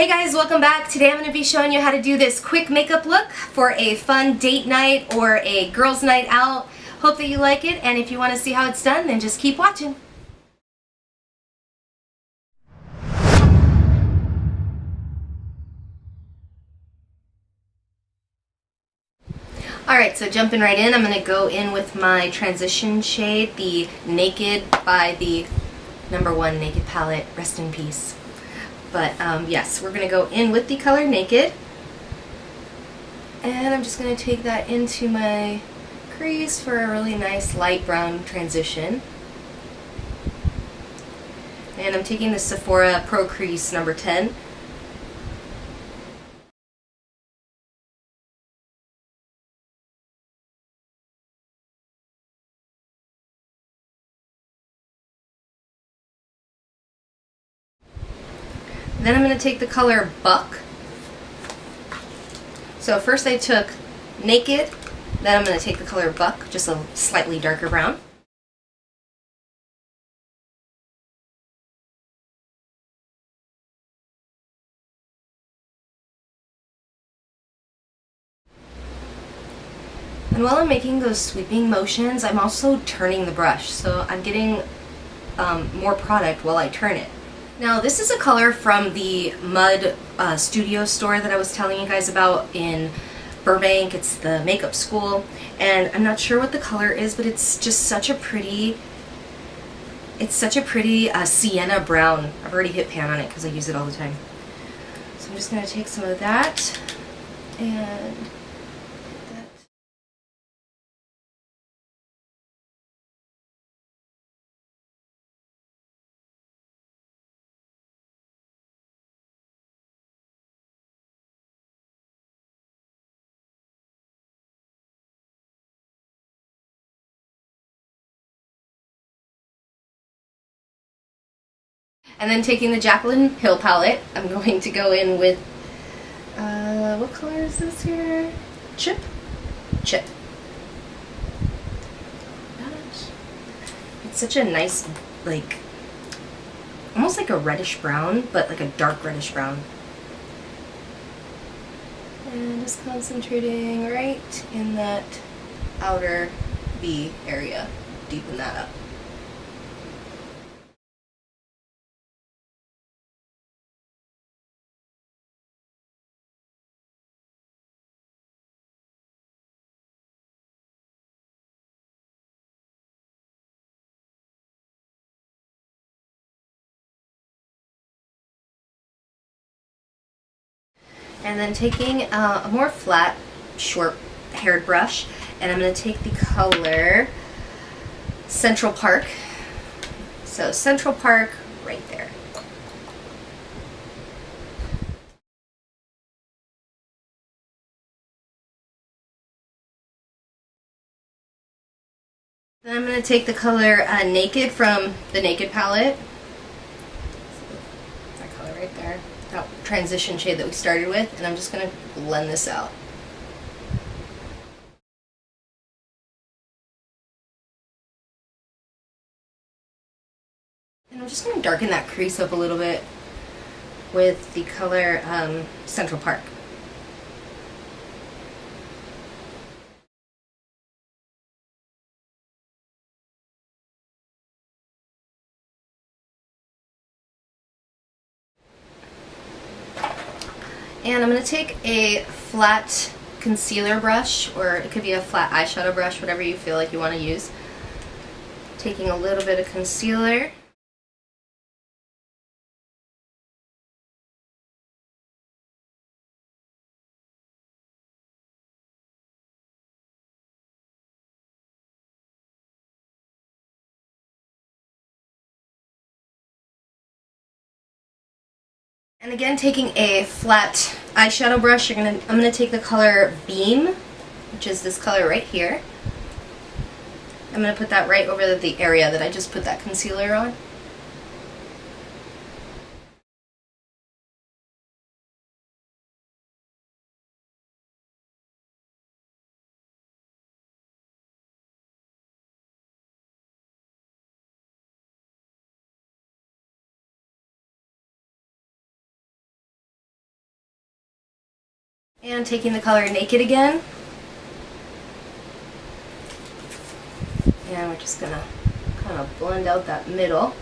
Hey guys, welcome back. Today I'm going to be showing you how to do this quick makeup look for a fun date night or a girls' night out. Hope that you like it, and if you want to see how it's done, then just keep watching. Alright, so jumping right in, I'm going to go in with my transition shade, the Naked by the #1 Naked palette. Rest in peace. But yes, we're going to go in with the color Naked. And I'm just going to take that into my crease for a really nice light brown transition. And I'm taking the Sephora Pro Crease number 10. Then I'm going to take the color Buck. So first I took Naked, then I'm going to take the color Buck, just a slightly darker brown. And while I'm making those sweeping motions, I'm also turning the brush, so I'm getting more product while I turn it. Now this is a color from the Mud studio store that I was telling you guys about in Burbank. It's the makeup school, and I'm not sure what the color is, but it's just such a pretty, sienna brown. I've already hit pan on it because I use it all the time. So I'm just going to take some of that and then taking the Jaclyn Hill palette, I'm going to go in with, what color is this here? Chip? Chip. Gosh. It's such a nice, like, almost like a reddish brown, but like a dark reddish brown. And just concentrating right in that outer V area. Deepen that up. And then taking a more flat, short-haired brush, and I'm going to take the color Central Park. So Central Park right there. Then I'm going to take the color Naked from the Naked palette. That color right there. That transition shade that we started with, and I'm just going to blend this out. And I'm just going to darken that crease up a little bit with the color Central Park. And I'm going to take a flat concealer brush, or it could be a flat eyeshadow brush, whatever you feel like you want to use. Taking a little bit of concealer. And again, taking a flat eyeshadow brush, I'm gonna take the color Beam, which is this color right here. I'm gonna put that right over the area that I just put that concealer on. And taking the color Naked again. And we're just gonna kind of blend out that middle.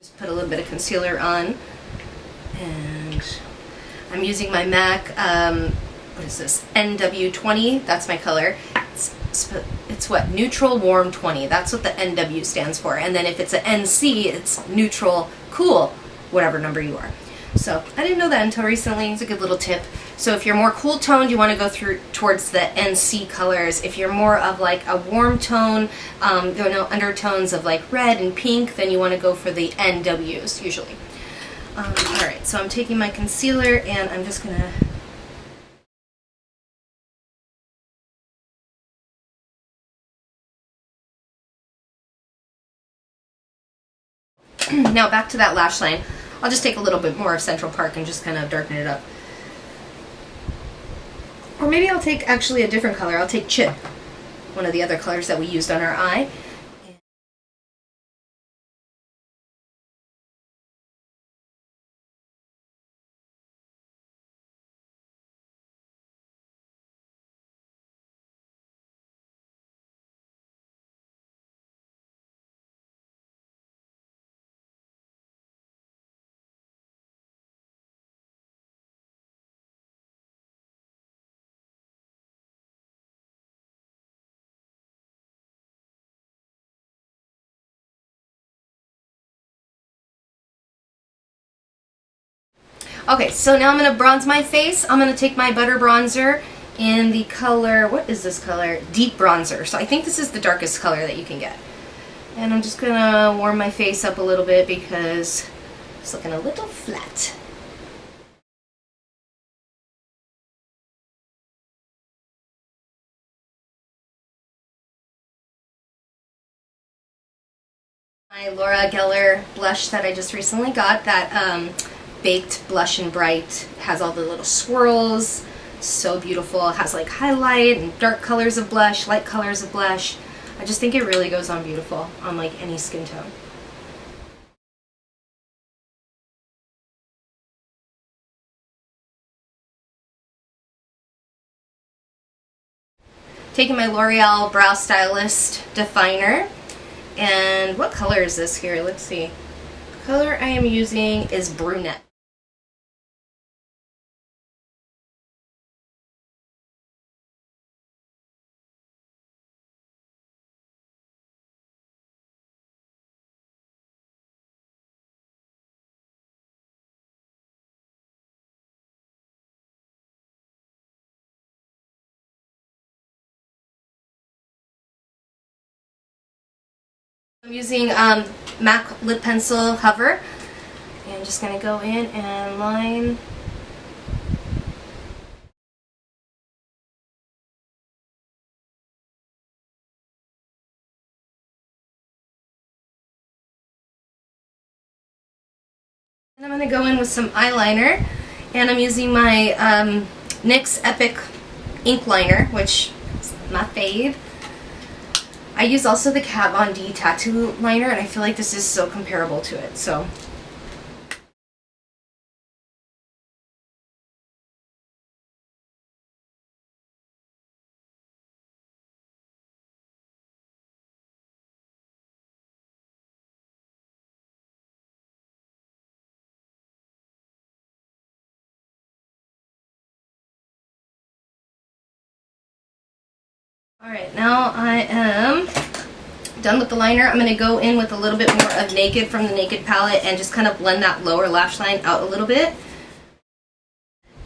Just put a little bit of concealer on. And I'm using my MAC, what is this, NW20, that's my color. It's what, Neutral Warm 20, that's what the NW stands for. And then if it's an NC, it's Neutral Cool, whatever number you are. So I didn't know that until recently. It's a good little tip. So if you're more cool toned, you want to go towards the NC colors. If you're more of like a warm tone, undertones of like red and pink, then you want to go for the NWs usually. Alright, so I'm taking my concealer and I'm just gonna now back to that lash line. I'll just take a little bit more of Central Park and just kind of darken it up. Or maybe I'll take actually a different color. I'll take Chip, one of the other colors that we used on our eye. Okay, so now I'm going to bronze my face. I'm going to take my butter bronzer in the color, what is this color? Deep Bronzer. So I think this is the darkest color that you can get. And I'm just going to warm my face up a little bit because it's looking a little flat. My Laura Gellar blush that I just recently got, that Baked Blush and Bright, has all the little swirls, so beautiful. It has like highlight and dark colors of blush, light colors of blush. I just think it really goes on beautiful on like any skin tone. Taking my L'Oreal Brow Stylist Definer, and what color is this here? Let's see. The color I am using is Brunette. I'm using MAC Lip Pencil Hover, and I'm just going to go in and line. And I'm going to go in with some eyeliner, and I'm using my NYX Epic Ink Liner, which is my fave. I use also the Kat Von D Tattoo Liner, and I feel like this is so comparable to it. So. Alright, now I am done with the liner. I'm going to go in with a little bit more of Naked from the Naked palette and just kind of blend that lower lash line out a little bit.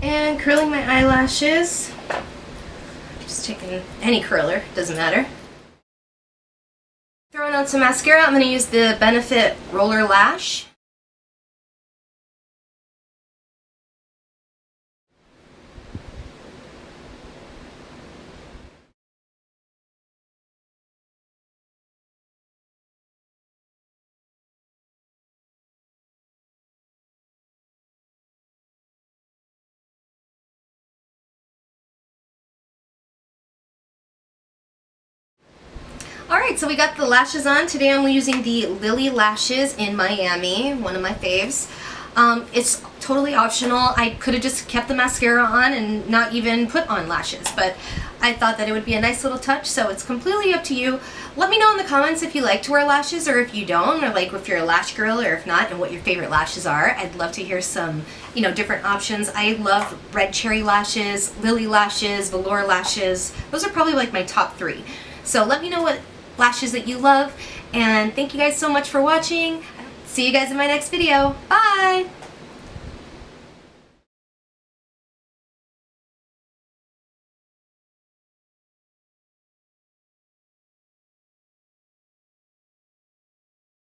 And curling my eyelashes. Just taking any curler, doesn't matter. Throwing on some mascara, I'm going to use the Benefit Roller Lash. Alright, so we got the lashes on. Today I'm using the Lily Lashes in Miami, one of my faves. It's totally optional. I could have just kept the mascara on and not even put on lashes, but I thought that it would be a nice little touch, so it's completely up to you. Let me know in the comments if you like to wear lashes or if you don't, or like if you're a lash girl or if not, and what your favorite lashes are. I'd love to hear some, different options. I love red cherry lashes, lily lashes, velour lashes. Those are probably like my top 3. So let me know what lashes that you love, and thank you guys so much for watching. See you guys in my next video. Bye!